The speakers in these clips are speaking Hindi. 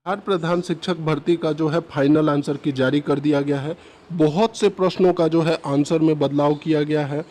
बिहार प्रधान शिक्षक भर्ती का जो है फाइनल आंसर की जारी कर दिया गया है। बहुत से प्रश्नों का जो है आंसर में बदलाव किया गया है।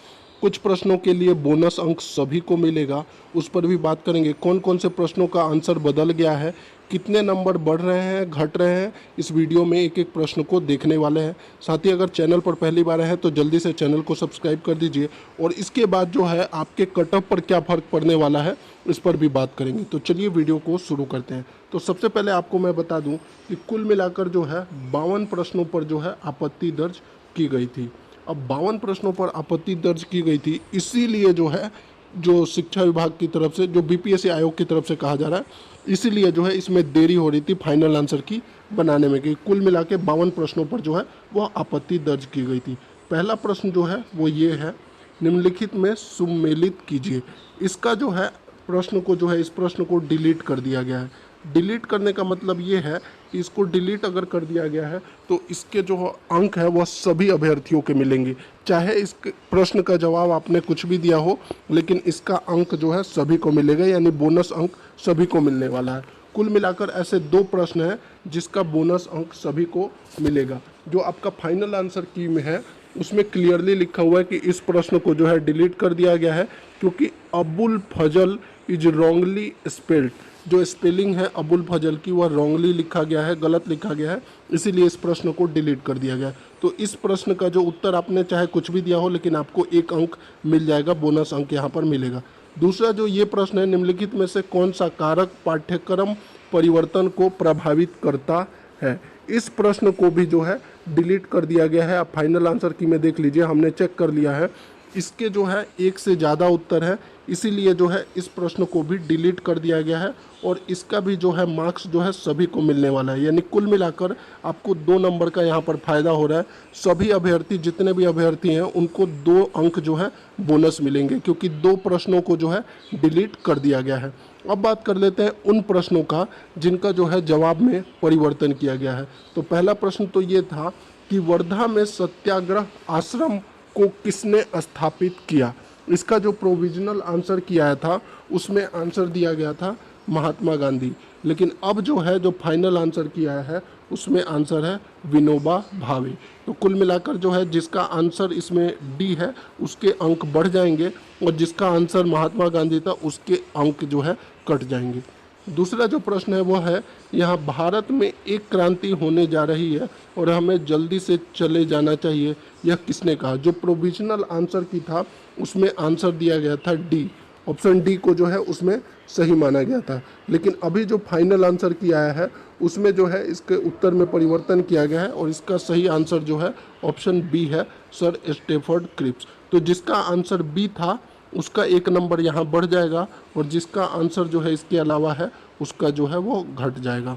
कुछ प्रश्नों के लिए बोनस अंक सभी को मिलेगा, उस पर भी बात करेंगे। कौन कौन से प्रश्नों का आंसर बदल गया है, कितने नंबर बढ़ रहे हैं, घट रहे हैं, इस वीडियो में एक एक प्रश्न को देखने वाले हैं। साथ ही अगर चैनल पर पहली बार है तो जल्दी से चैनल को सब्सक्राइब कर दीजिए। और इसके बाद जो है आपके कटऑफ पर क्या फ़र्क पड़ने वाला है, इस पर भी बात करेंगे। तो चलिए वीडियो को शुरू करते हैं। तो सबसे पहले आपको मैं बता दूं कि कुल मिलाकर जो है 52 प्रश्नों पर जो है आपत्ति दर्ज की गई थी। अब 52 प्रश्नों पर आपत्ति दर्ज की गई थी, इसीलिए जो है जो शिक्षा विभाग की तरफ से, जो बीपीएससी आयोग की तरफ से कहा जा रहा है, इसीलिए जो है इसमें देरी हो रही थी फाइनल आंसर की बनाने में। कि कुल मिला के 52 प्रश्नों पर जो है वह आपत्ति दर्ज की गई थी। पहला प्रश्न जो है वो ये है, निम्नलिखित में सुमेलित कीजिए। इसका जो है प्रश्न को जो है इस प्रश्न को डिलीट कर दिया गया है। डिलीट करने का मतलब ये है कि इसको डिलीट अगर कर दिया गया है तो इसके जो अंक है वह सभी अभ्यर्थियों के मिलेंगे। चाहे इस प्रश्न का जवाब आपने कुछ भी दिया हो, लेकिन इसका अंक जो है सभी को मिलेगा, यानी बोनस अंक सभी को मिलने वाला है। कुल मिलाकर ऐसे दो प्रश्न हैं जिसका बोनस अंक सभी को मिलेगा। जो आपका फाइनल आंसर की में है उसमें क्लियरली लिखा हुआ है कि इस प्रश्न को जो है डिलीट कर दिया गया है, क्योंकि अबुल फजल इज रॉन्गली स्पेल्ड। जो स्पेलिंग है अबुल फजल की वह रॉन्गली लिखा गया है, गलत लिखा गया है, इसीलिए इस प्रश्न को डिलीट कर दिया गया है। तो इस प्रश्न का जो उत्तर आपने चाहे कुछ भी दिया हो, लेकिन आपको एक अंक मिल जाएगा, बोनस अंक यहाँ पर मिलेगा। दूसरा जो ये प्रश्न है, निम्नलिखित में से कौन सा कारक पाठ्यक्रम परिवर्तन को प्रभावित करता है। इस प्रश्न को भी जो है डिलीट कर दिया गया है। आप फाइनल आंसर की में देख लीजिए, हमने चेक कर लिया है, इसके जो है एक से ज़्यादा उत्तर है, इसीलिए जो है इस प्रश्न को भी डिलीट कर दिया गया है। और इसका भी जो है मार्क्स जो है सभी को मिलने वाला है, यानी कुल मिलाकर आपको 2 नंबर का यहाँ पर फायदा हो रहा है। सभी अभ्यर्थी, जितने भी अभ्यर्थी हैं, उनको 2 अंक जो है बोनस मिलेंगे, क्योंकि 2 प्रश्नों को जो है डिलीट कर दिया गया है। अब बात कर लेते हैं उन प्रश्नों का जिनका जो है जवाब में परिवर्तन किया गया है। तो पहला प्रश्न तो ये था कि वर्धा में सत्याग्रह आश्रम को किसने स्थापित किया। इसका जो प्रोविजनल आंसर किया था उसमें आंसर दिया गया था महात्मा गांधी, लेकिन अब जो है जो फाइनल आंसर किया है उसमें आंसर है विनोबा भावे। तो कुल मिलाकर जो है जिसका आंसर इसमें डी है उसके अंक बढ़ जाएंगे, और जिसका आंसर महात्मा गांधी था उसके अंक जो है कट जाएंगे। दूसरा जो प्रश्न है वो है, यहाँ भारत में एक क्रांति होने जा रही है और हमें जल्दी से चले जाना चाहिए, यह किसने कहा। जो प्रोविजनल आंसर की था उसमें आंसर दिया गया था डी, ऑप्शन डी को जो है उसमें सही माना गया था। लेकिन अभी जो फाइनल आंसर किया है उसमें जो है इसके उत्तर में परिवर्तन किया गया है, और इसका सही आंसर जो है ऑप्शन बी है, सर स्टेफर्ड क्रिप्स। तो जिसका आंसर बी था उसका 1 नंबर यहाँ बढ़ जाएगा, और जिसका आंसर जो है इसके अलावा है उसका जो है वो घट जाएगा।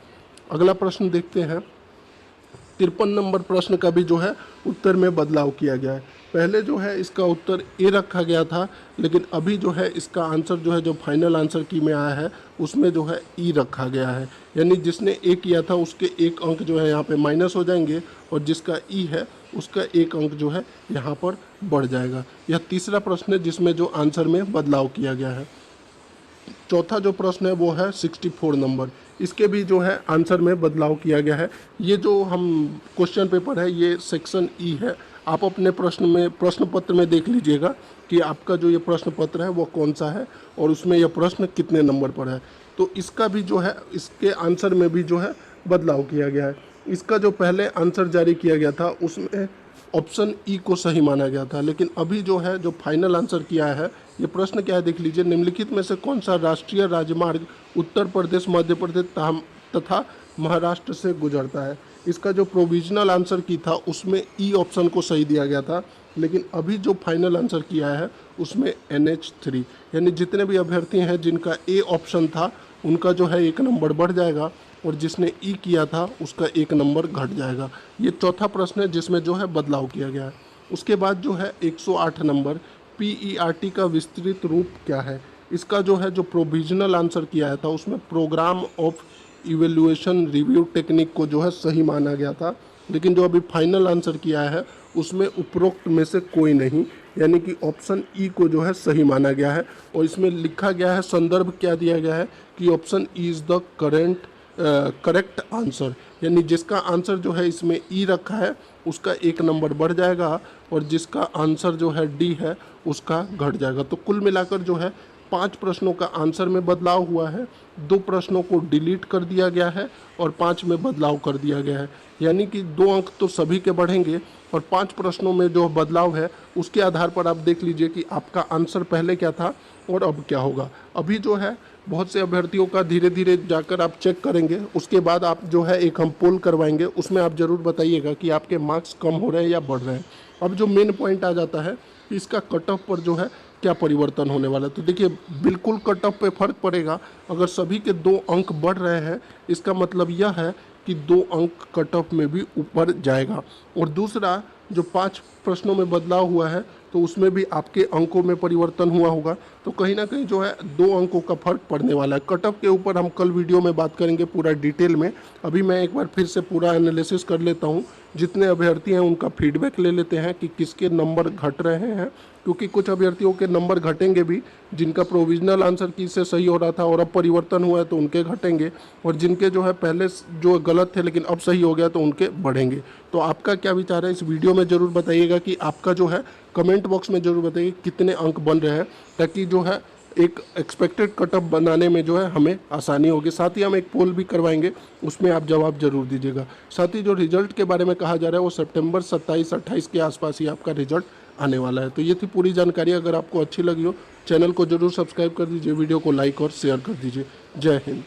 अगला प्रश्न देखते हैं। 53 नंबर प्रश्न का भी जो है उत्तर में बदलाव किया गया है। पहले जो है इसका उत्तर ए रखा गया था, लेकिन अभी जो है इसका आंसर जो है जो फाइनल आंसर की में आया है उसमें जो है ई रखा गया है, यानी जिसने ए किया था उसके 1 अंक जो है यहाँ पे माइनस हो जाएंगे, और जिसका ई है उसका 1 अंक जो है यहाँ पर बढ़ जाएगा। यह तीसरा प्रश्न है जिसमें जो आंसर में बदलाव किया गया है। चौथा जो प्रश्न है वो है 64 नंबर, इसके भी जो है आंसर में बदलाव किया गया है। ये जो हम क्वेश्चन पेपर है ये सेक्शन ई है, आप अपने प्रश्न पत्र में देख लीजिएगा कि आपका जो ये प्रश्न पत्र है वो कौन सा है और उसमें यह प्रश्न कितने नंबर पर है। तो इसका भी जो है इसके आंसर में भी जो है बदलाव किया गया है। इसका जो पहले आंसर जारी किया गया था उसमें ऑप्शन ई को सही माना गया था, लेकिन अभी जो है जो फाइनल आंसर किया है, ये प्रश्न क्या है देख लीजिए, निम्नलिखित में से कौन सा राष्ट्रीय राजमार्ग उत्तर प्रदेश, मध्य प्रदेश तथा महाराष्ट्र से गुजरता है। इसका जो प्रोविजनल आंसर की था उसमें ई ऑप्शन को सही दिया गया था, लेकिन अभी जो फाइनल आंसर किया है उसमें NH3, यानी जितने भी अभ्यर्थी हैं जिनका ए ऑप्शन था उनका जो है 1 नंबर बढ़ जाएगा, और जिसने ई किया था उसका 1 नंबर घट जाएगा। ये चौथा प्रश्न है जिसमें जो है बदलाव किया गया है। उसके बाद जो है 108 नंबर, PERT का विस्तृत रूप क्या है। इसका जो है जो प्रोविजनल आंसर किया था उसमें programme of evaluation review technique को जो है सही माना गया था, लेकिन जो अभी फाइनल आंसर किया है उसमें उपरोक्त में से कोई नहीं, यानी कि ऑप्शन ई को जो है सही माना गया है। और इसमें लिखा गया है, संदर्भ क्या दिया गया है कि option E is the current correct answer, यानी जिसका आंसर जो है इसमें ई रखा है उसका 1 नंबर बढ़ जाएगा और जिसका आंसर जो है डी है उसका घट जाएगा। तो कुल मिलाकर जो है 5 प्रश्नों का आंसर में बदलाव हुआ है, 2 प्रश्नों को डिलीट कर दिया गया है और 5 में बदलाव कर दिया गया है। यानी कि 2 अंक तो सभी के बढ़ेंगे और 5 प्रश्नों में जो बदलाव है उसके आधार पर आप देख लीजिए कि आपका आंसर पहले क्या था और अब क्या होगा। अभी जो है बहुत से अभ्यर्थियों का धीरे धीरे जाकर आप चेक करेंगे, उसके बाद आप जो है एक हम पोल करवाएंगे, उसमें आप ज़रूर बताइएगा कि आपके मार्क्स कम हो रहे हैं या बढ़ रहे हैं। अब जो मेन पॉइंट आ जाता है इसका कट ऑफ पर जो है क्या परिवर्तन होने वाला है। तो देखिए बिल्कुल कट ऑफ पे फर्क पड़ेगा। अगर सभी के 2 अंक बढ़ रहे हैं इसका मतलब यह है कि 2 अंक कट ऑफ में भी ऊपर जाएगा। और दूसरा जो 5 प्रश्नों में बदलाव हुआ है तो उसमें भी आपके अंकों में परिवर्तन हुआ होगा, तो कहीं ना कहीं जो है 2 अंकों का फर्क पड़ने वाला है। कट ऑफ के ऊपर हम कल वीडियो में बात करेंगे पूरा डिटेल में। अभी मैं एक बार फिर से पूरा एनालिसिस कर लेता हूँ, जितने अभ्यर्थी हैं उनका फीडबैक ले लेते हैं कि किसके नंबर घट रहे हैं, क्योंकि कुछ अभ्यर्थियों के नंबर घटेंगे भी जिनका प्रोविजनल आंसर की से सही हो रहा था और अब परिवर्तन हुआ है तो उनके घटेंगे, और जिनके जो है पहले जो गलत थे लेकिन अब सही हो गया तो उनके बढ़ेंगे। तो आपका क्या विचार है इस वीडियो में ज़रूर बताइएगा कि आपका जो है कमेंट बॉक्स में ज़रूर बताइए कितने अंक बन रहे हैं, ताकि जो है एक एक्सपेक्टेड कट ऑफ बनाने में जो है हमें आसानी होगी। साथ ही हम एक पोल भी करवाएंगे, उसमें आप जवाब जरूर दीजिएगा। साथ ही जो रिजल्ट के बारे में कहा जा रहा है वो सितंबर 27-28 के आसपास ही आपका रिजल्ट आने वाला है। तो ये थी पूरी जानकारी। अगर आपको अच्छी लगी हो चैनल को जरूर सब्सक्राइब कर दीजिए, वीडियो को लाइक और शेयर कर दीजिए। जय हिंद।